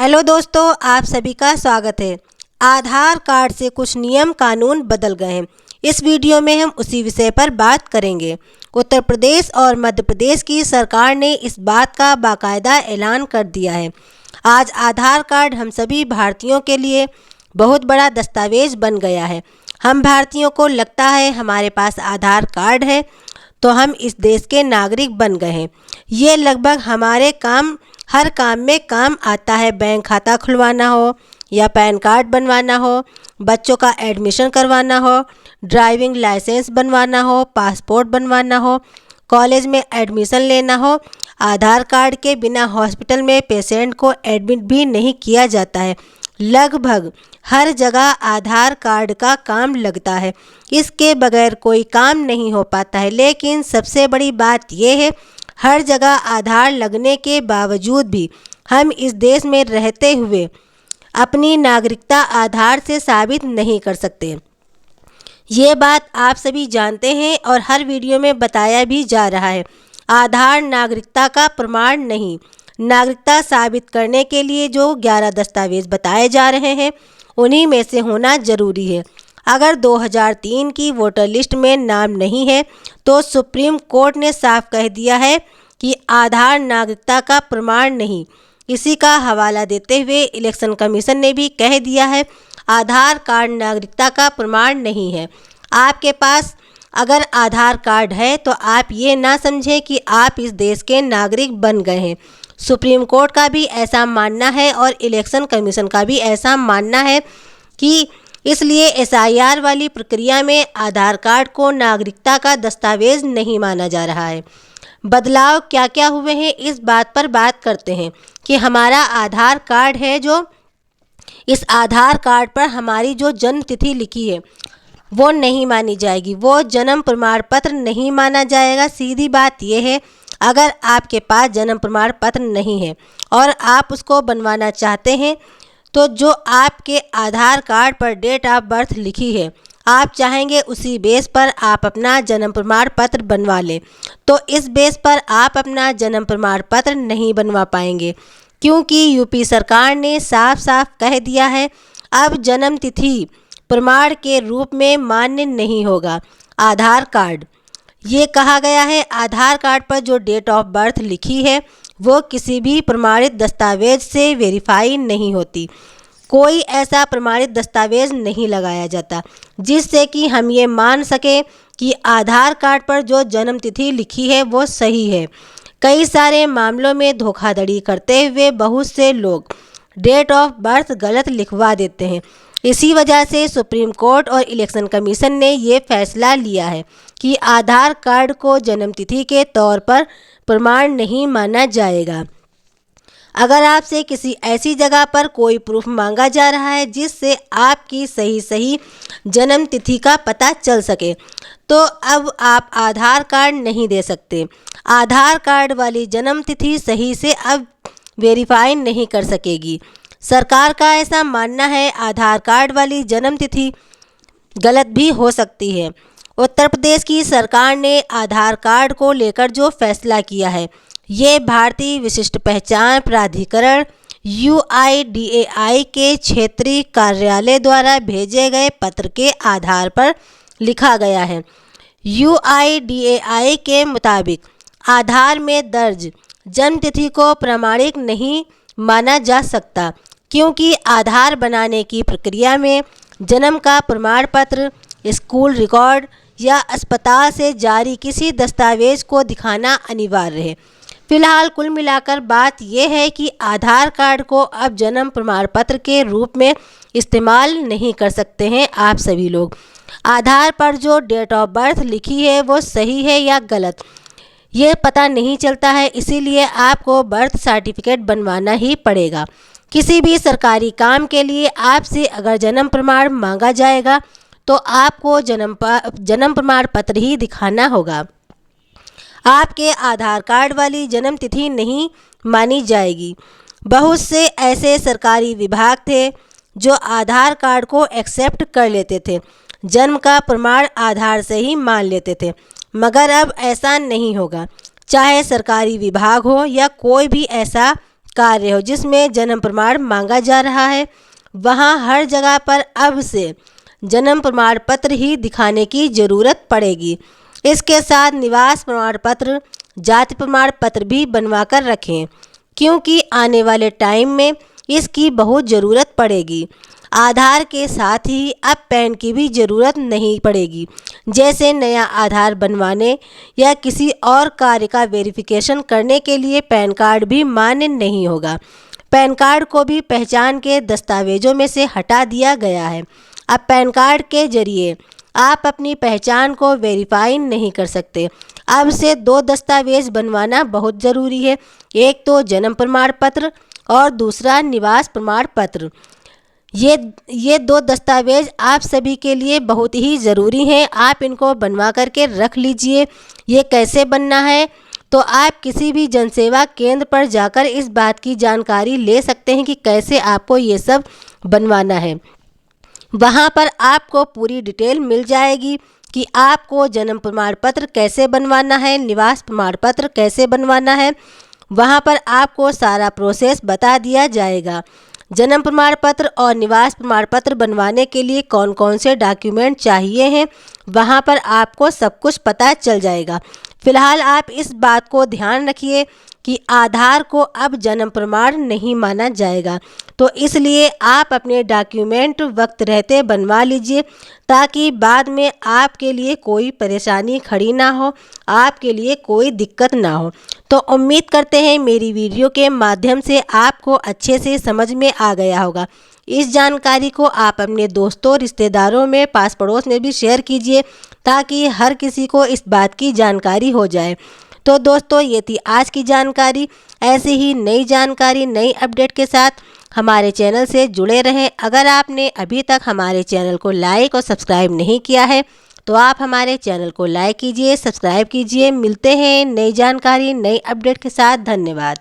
Hello दोस्तों, आप सभी का स्वागत है। आधार कार्ड से कुछ नियम कानून बदल गए हैं। इस वीडियो में हम उसी विषय पर बात करेंगे। उत्तर प्रदेश और मध्य प्रदेश की सरकार ने इस बात का बाकायदा ऐलान कर दिया है। आज आधार कार्ड हम सभी भारतीयों के लिए बहुत बड़ा दस्तावेज बन गया है। हम भारतीयों को लगता है हमारे पास आधार कार्ड है तो हम इस देश के नागरिक बन गए हैं। ये लगभग हमारे हर काम में काम आता है। बैंक खाता खुलवाना हो या पैन कार्ड बनवाना हो, बच्चों का एडमिशन करवाना हो, ड्राइविंग लाइसेंस बनवाना हो, पासपोर्ट बनवाना हो, कॉलेज में एडमिशन लेना हो। आधार कार्ड के बिना हॉस्पिटल में पेशेंट को एडमिट भी नहीं किया जाता है। लगभग हर जगह आधार कार्ड का काम लगता है। इसके बगैर कोई काम नहीं हो पाता है। लेकिन सबसे बड़ी बात यह है, हर जगह आधार लगने के बावजूद भी हम इस देश में रहते हुए अपनी नागरिकता आधार से साबित नहीं कर सकते। ये बात आप सभी जानते हैं और हर वीडियो में बताया भी जा रहा है। आधार नागरिकता का प्रमाण नहीं। नागरिकता साबित करने के लिए जो 11 दस्तावेज बताए जा रहे हैं उन्हीं में से होना जरूरी है। अगर 2003 की वोटर लिस्ट में नाम नहीं है तो सुप्रीम कोर्ट ने साफ कह दिया है कि आधार नागरिकता का प्रमाण नहीं। इसी का हवाला देते हुए इलेक्शन कमीशन ने भी कह दिया है आधार कार्ड नागरिकता का प्रमाण नहीं है। आपके पास अगर आधार कार्ड है तो आप ये ना समझें कि आप इस देश के नागरिक बन गए हैं। सुप्रीम कोर्ट का भी ऐसा मानना है और इलेक्शन कमीशन का भी ऐसा मानना है कि इसलिए एसआईआर वाली प्रक्रिया में आधार कार्ड को नागरिकता का दस्तावेज नहीं माना जा रहा है। बदलाव क्या क्या हुए हैं इस बात पर बात करते हैं कि हमारा आधार कार्ड है, जो इस आधार कार्ड पर हमारी जो जन्म तिथि लिखी है वो नहीं मानी जाएगी। वो जन्म प्रमाण पत्र नहीं माना जाएगा। सीधी बात यह है, अगर आपके पास जन्म प्रमाण पत्र नहीं है और आप उसको बनवाना चाहते हैं तो जो आपके आधार कार्ड पर डेट ऑफ बर्थ लिखी है आप चाहेंगे उसी बेस पर आप अपना जन्म प्रमाण पत्र बनवा लें, तो इस बेस पर आप अपना जन्म प्रमाण पत्र नहीं बनवा पाएंगे, क्योंकि यूपी सरकार ने साफ साफ कह दिया है अब जन्म तिथि प्रमाण के रूप में मान्य नहीं होगा आधार कार्ड। ये कहा गया है आधार कार्ड पर जो डेट ऑफ बर्थ लिखी है वो किसी भी प्रमाणित दस्तावेज से वेरीफाई नहीं होती। कोई ऐसा प्रमाणित दस्तावेज नहीं लगाया जाता जिससे कि हम ये मान सकें कि आधार कार्ड पर जो जन्म तिथि लिखी है वो सही है। कई सारे मामलों में धोखाधड़ी करते हुए बहुत से लोग डेट ऑफ बर्थ गलत लिखवा देते हैं। इसी वजह से सुप्रीम कोर्ट और इलेक्शन कमीशन ने ये फैसला लिया है कि आधार कार्ड को जन्म तिथि के तौर पर प्रमाण नहीं माना जाएगा। अगर आपसे किसी ऐसी जगह पर कोई प्रूफ मांगा जा रहा है जिससे आपकी सही जन्म तिथि का पता चल सके तो अब आप आधार कार्ड नहीं दे सकते। आधार कार्ड वाली जन्म तिथि सही से अब वेरीफाई नहीं कर सकेगी। सरकार का ऐसा मानना है आधार कार्ड वाली जन्म तिथि गलत भी हो सकती है। उत्तर प्रदेश की सरकार ने आधार कार्ड को लेकर जो फैसला किया है ये भारतीय विशिष्ट पहचान प्राधिकरण UIDAI के क्षेत्रीय कार्यालय द्वारा भेजे गए पत्र के आधार पर लिखा गया है। UIDAI के मुताबिक आधार में दर्ज जन्म तिथि को प्रामाणिक नहीं माना जा सकता, क्योंकि आधार बनाने की प्रक्रिया में जन्म का प्रमाण पत्र, स्कूल रिकॉर्ड या अस्पताल से जारी किसी दस्तावेज को दिखाना अनिवार्य है। फिलहाल कुल मिलाकर बात यह है कि आधार कार्ड को अब जन्म प्रमाण पत्र के रूप में इस्तेमाल नहीं कर सकते हैं आप सभी लोग। आधार पर जो डेट ऑफ बर्थ लिखी है वो सही है या गलत ये पता नहीं चलता है, इसीलिए आपको बर्थ सर्टिफिकेट बनवाना ही पड़ेगा। किसी भी सरकारी काम के लिए आपसे अगर जन्म प्रमाण मांगा जाएगा तो आपको जन्म प्रमाण पत्र ही दिखाना होगा। आपके आधार कार्ड वाली जन्म तिथि नहीं मानी जाएगी। बहुत से ऐसे सरकारी विभाग थे जो आधार कार्ड को एक्सेप्ट कर लेते थे, जन्म का प्रमाण आधार से ही मान लेते थे, मगर अब ऐसा नहीं होगा। चाहे सरकारी विभाग हो या कोई भी ऐसा कार्य हो जिसमें जन्म प्रमाण मांगा जा रहा है, वहाँ हर जगह पर अब से जन्म प्रमाण पत्र ही दिखाने की ज़रूरत पड़ेगी। इसके साथ निवास प्रमाण पत्र, जाति प्रमाण पत्र भी बनवा कर रखें, क्योंकि आने वाले टाइम में इसकी बहुत ज़रूरत पड़ेगी। आधार के साथ ही अब पैन की भी ज़रूरत नहीं पड़ेगी। जैसे नया आधार बनवाने या किसी और कार्य का वेरिफिकेशन करने के लिए पैन कार्ड भी मान्य नहीं होगा। पैन कार्ड को भी पहचान के दस्तावेजों में से हटा दिया गया है। अब पैन कार्ड के जरिए आप अपनी पहचान को वेरीफाई नहीं कर सकते। अब से 2 दस्तावेज बनवाना बहुत ज़रूरी है, एक तो जन्म प्रमाण पत्र और दूसरा निवास प्रमाण पत्र। ये 2 दस्तावेज आप सभी के लिए बहुत ही ज़रूरी हैं। आप इनको बनवा करके रख लीजिए। ये कैसे बनना है तो आप किसी भी जनसेवा केंद्र पर जाकर इस बात की जानकारी ले सकते हैं कि कैसे आपको ये सब बनवाना है। वहाँ पर आपको पूरी डिटेल मिल जाएगी कि आपको जन्म प्रमाण पत्र कैसे बनवाना है, निवास प्रमाण पत्र कैसे बनवाना है। वहाँ पर आपको सारा प्रोसेस बता दिया जाएगा। जन्म प्रमाण पत्र और निवास प्रमाण पत्र बनवाने के लिए कौन कौन से डॉक्यूमेंट चाहिए हैं, वहाँ पर आपको सब कुछ पता चल जाएगा। फिलहाल आप इस बात को ध्यान रखिए कि आधार को अब जन्म प्रमाण नहीं माना जाएगा, तो इसलिए आप अपने डॉक्यूमेंट वक्त रहते बनवा लीजिए, ताकि बाद में आपके लिए कोई परेशानी खड़ी ना हो, आपके लिए कोई दिक्कत ना हो। तो उम्मीद करते हैं मेरी वीडियो के माध्यम से आपको अच्छे से समझ में आ गया होगा। इस जानकारी को आप अपने दोस्तों, रिश्तेदारों में, पास पड़ोस में भी शेयर कीजिए, ताकि हर किसी को इस बात की जानकारी हो जाए। तो दोस्तों, ये थी आज की जानकारी। ऐसे ही नई जानकारी, नई अपडेट के साथ हमारे चैनल से जुड़े रहें। अगर आपने अभी तक हमारे चैनल को लाइक और सब्सक्राइब नहीं किया है तो आप हमारे चैनल को लाइक कीजिए, सब्सक्राइब कीजिए। मिलते हैं नई जानकारी, नई अपडेट के साथ। धन्यवाद।